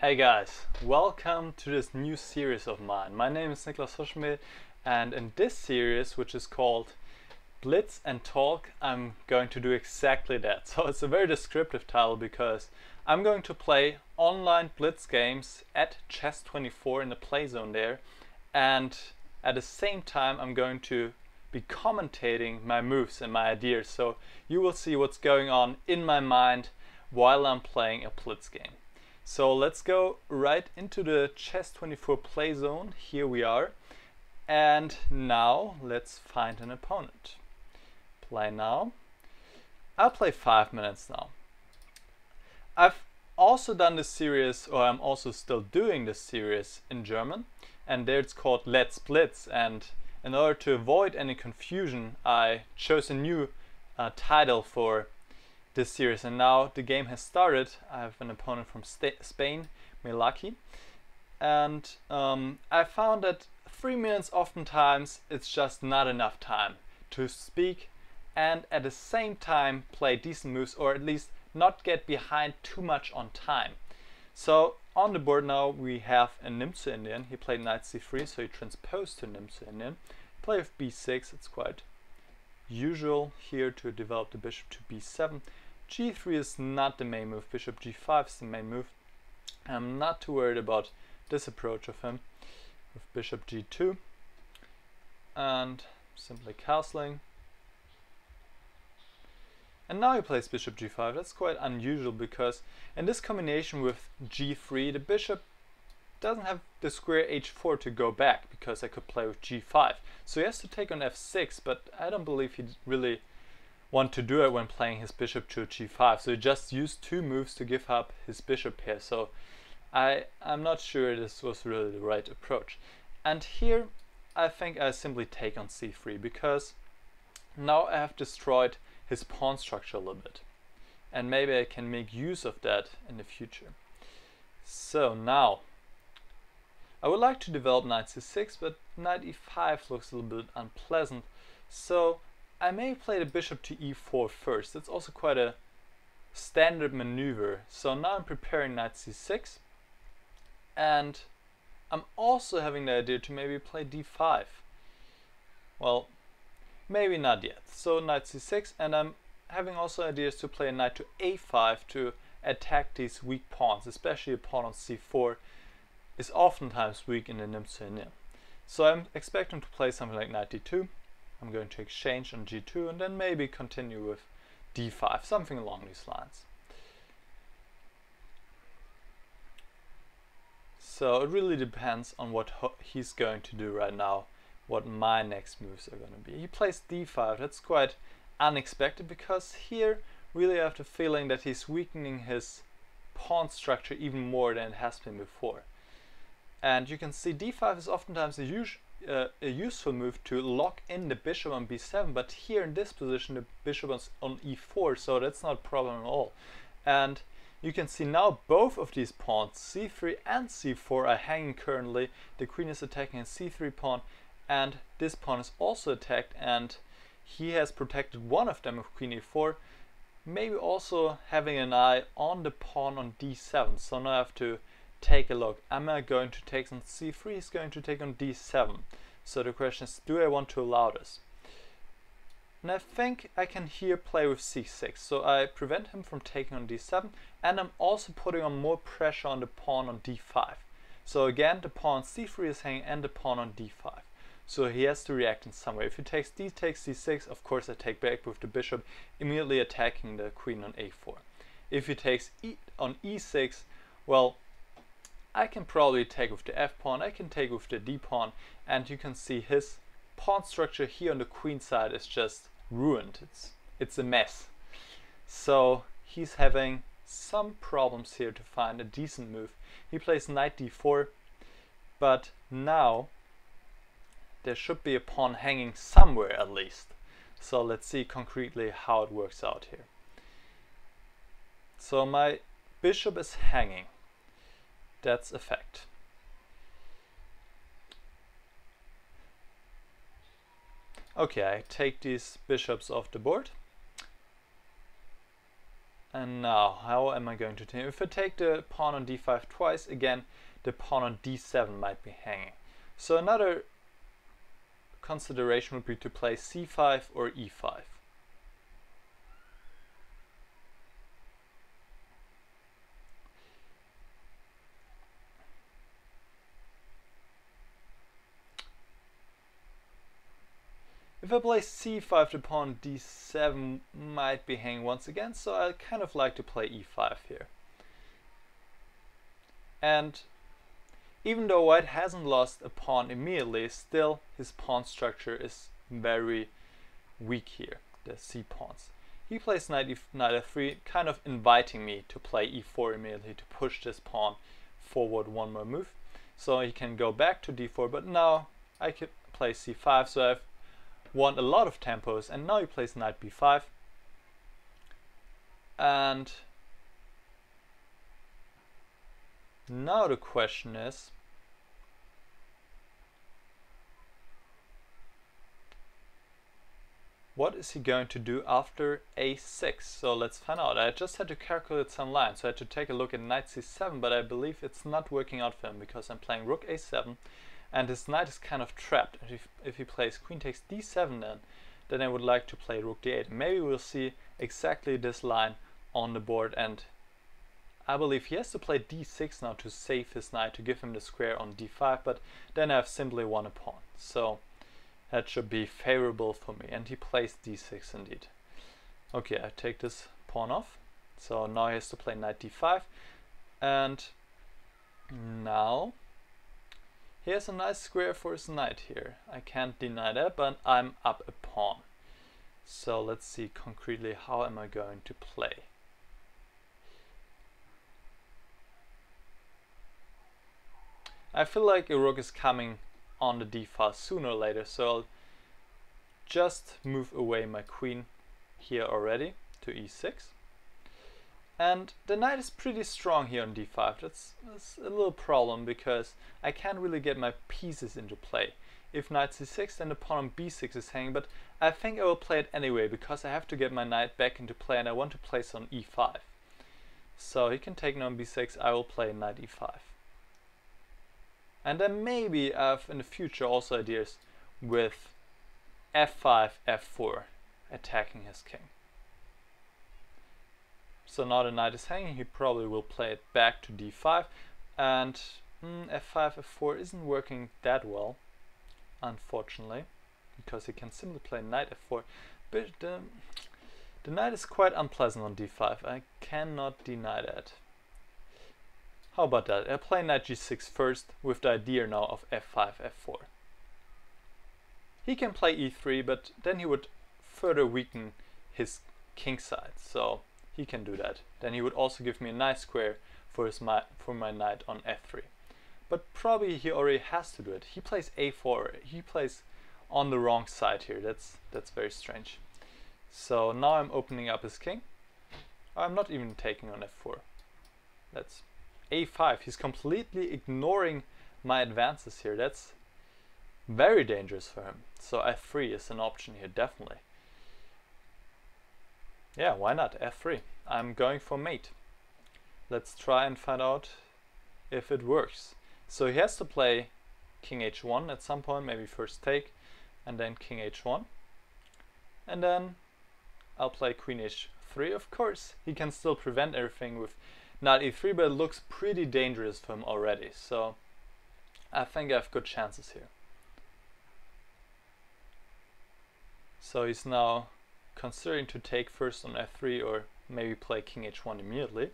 Hey guys, welcome to this new series of mine. My name is Niclas Huschenbeth, and in this series, which is called Blitz and Talk, I'm going to do exactly that. So it's a very descriptive title because I'm going to play online Blitz games at Chess24 in the playzone there, and at the same time I'm going to be commentating my moves and my ideas, so you will see what's going on in my mind while I'm playing a Blitz game. So let's go right into the Chess24 play zone. Here we are. And now let's find an opponent. Play now. I'll play 5 minutes now. I've also done this series, or I'm also still doing this series in German. And there it's called Let's Blitz. And in order to avoid any confusion, I chose a new title for this series, and now the game has started. I have an opponent from Spain, Melaki, and I found that 3 minutes oftentimes it's just not enough time to speak and at the same time play decent moves, or at least not get behind too much on time. So on the board now we have a Muenden. He played knight c3, so he transposed to Muenden. Play with b6, it's quite usual here to develop the bishop to b7. g3 is not the main move, bishop g5 is the main move. I'm not too worried about this approach of him with bishop g2 and simply castling. And now he plays bishop g5. That's quite unusual because in this combination with g3 the bishop doesn't have the square h4 to go back, because I could play with g5. So he has to take on f6, but I don't believe he really want to do it when playing his bishop to g5. So he just used 2 moves to give up his bishop here. So I'm not sure this was really the right approach. And here I think I simply take on c3, because now I have destroyed his pawn structure a little bit. And maybe I can make use of that in the future. So now I would like to develop knight c6, but knight e5 looks a little bit unpleasant. So I may play the bishop to e4 first. That's also quite a standard maneuver. So now I'm preparing knight c6, and I'm also having the idea to maybe play d5. Well, maybe not yet. So knight c6, and I'm having also ideas to play a knight to a5 to attack these weak pawns, especially a pawn on c4 is oftentimes weak in the Muenden. So I'm expecting to play something like knight d2. I'm going to exchange on g2 and then maybe continue with d5, something along these lines. So it really depends on what he's going to do right now, what my next moves are going to be. He plays d5. That's quite unexpected, because here really I have the feeling that he's weakening his pawn structure even more than it has been before. And you can see d5 is oftentimes a useful move to lock in the bishop on b7, but here in this position the bishop is on e4, so that's not a problem at all. And you can see now both of these pawns, c3 and c4, are hanging currently. The queen is attacking a c3 pawn, and this pawn is also attacked, and he has protected one of them with queen e4, maybe also having an eye on the pawn on d7. So now I have to take a look. Am I going to take on c3? He's going to take on d7. So the question is, do I want to allow this? And I think I can here play with c6. So I prevent him from taking on d7, and I'm also putting on more pressure on the pawn on d5. So again, the pawn on c3 is hanging and the pawn on d5. So he has to react in some way. If he takes c6, of course I take back with the bishop, immediately attacking the queen on a4. If he takes on e6, well, I can probably take with the f pawn, I can take with the d pawn, and you can see his pawn structure here on the queen side is just ruined. It's a mess. So he's having some problems here to find a decent move. He plays knight d4, but now there should be a pawn hanging somewhere at least. So let's see concretely how it works out here. So my bishop is hanging. That's a fact. Okay, I take these bishops off the board. And now, how am I going to take? If I take the pawn on d5 twice, again, the pawn on d7 might be hanging. So another consideration would be to play c5 or e5. If I play c5, the pawn d7 might be hanging once again, so I kind of like to play e5 here. And even though white hasn't lost a pawn immediately, still his pawn structure is very weak here, the c pawns. He plays knight f3, kind of inviting me to play e4 immediately to push this pawn forward one more move. So he can go back to d4, but now I could play c5, so I've won a lot of tempos, and now he plays knight b5. And now the question is, what is he going to do after a6? So let's find out. I just had to calculate some lines, so I had to take a look at knight c7, but I believe it's not working out for him because I'm playing rook a7 and his knight is kind of trapped. If he plays queen takes d7 then I would like to play rook d8. Maybe we'll see exactly this line on the board, and I believe he has to play d6 now to save his knight, to give him the square on d5, but then I've simply won a pawn. So that should be favorable for me, and he plays d6 indeed. Okay, I take this pawn off, so now he has to play knight d5, and now he has a nice square for his knight here. I can't deny that, but I'm up a pawn. So let's see concretely, how am I going to play? I feel like a rook is coming on the d file sooner or later, so I'll just move away my queen here already to e6. And the knight is pretty strong here on d5. That's a little problem because I can't really get my pieces into play. If knight c6, then the pawn on b6 is hanging, but I think I will play it anyway because I have to get my knight back into play and I want to place on e5. So he can take now on b6, I will play knight e5. And then maybe I have in the future also ideas with f5, f4, attacking his king. So now the knight is hanging, he probably will play it back to d5, and f5, f4 isn't working that well, unfortunately, because he can simply play knight f4, but the knight is quite unpleasant on d5, I cannot deny that. How about that? I play knight g6 first with the idea now of f5, f4. He can play e3, but then he would further weaken his king side, so he can do that. Then he would also give me a nice square for my knight on f3. But probably he already has to do it. He plays a4. He plays on the wrong side here. That's very strange. So now I'm opening up his king. I'm not even taking on f4. That's a5. He's completely ignoring my advances here. That's very dangerous for him. So f3 is an option here, definitely. Yeah, why not? f3. I'm going for mate. Let's try and find out if it works. So he has to play king h1 at some point, maybe first take, and then king h1. And then I'll play queen h3, of course. He can still prevent everything with knight e3, but it looks pretty dangerous for him already. So I think I have good chances here. So he's now considering to take first on f3 or maybe play king h1 immediately.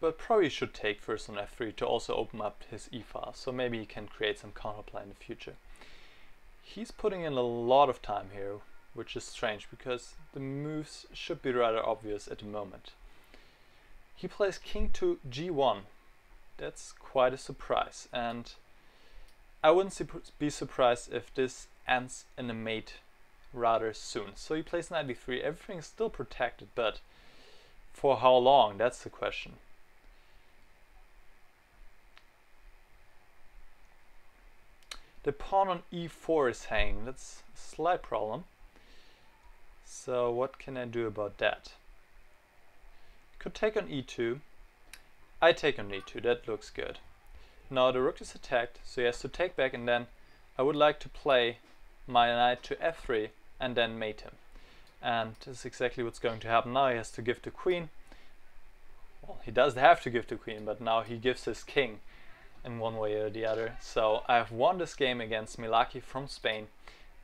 But probably should take first on f3 to also open up his e-file, so maybe he can create some counterplay in the future. He's putting in a lot of time here, which is strange because the moves should be rather obvious at the moment. He plays king to g1. That's quite a surprise, and I wouldn't be surprised if this ends in a mate rather soon. So he plays knight e3. Everything is still protected, but for how long? That's the question. The pawn on e4 is hanging. That's a slight problem. So what can I do about that? Could take on e2. I take on e2, that looks good. Now the rook is attacked, so he has to take back, and then I would like to play my knight to f3 and then mate him. And this is exactly what's going to happen now. He has to give the queen. Well, he does have to give the queen, but now he gives his king in one way or the other. So I've won this game against Melaki from Spain,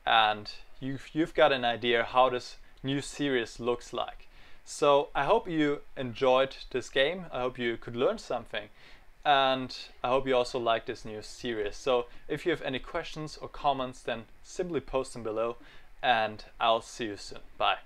and you've got an idea how this new series looks like. So I hope you enjoyed this game. I hope you could learn something, and I hope you also like this new series. So if you have any questions or comments, then simply post them below, and I'll see you soon. Bye.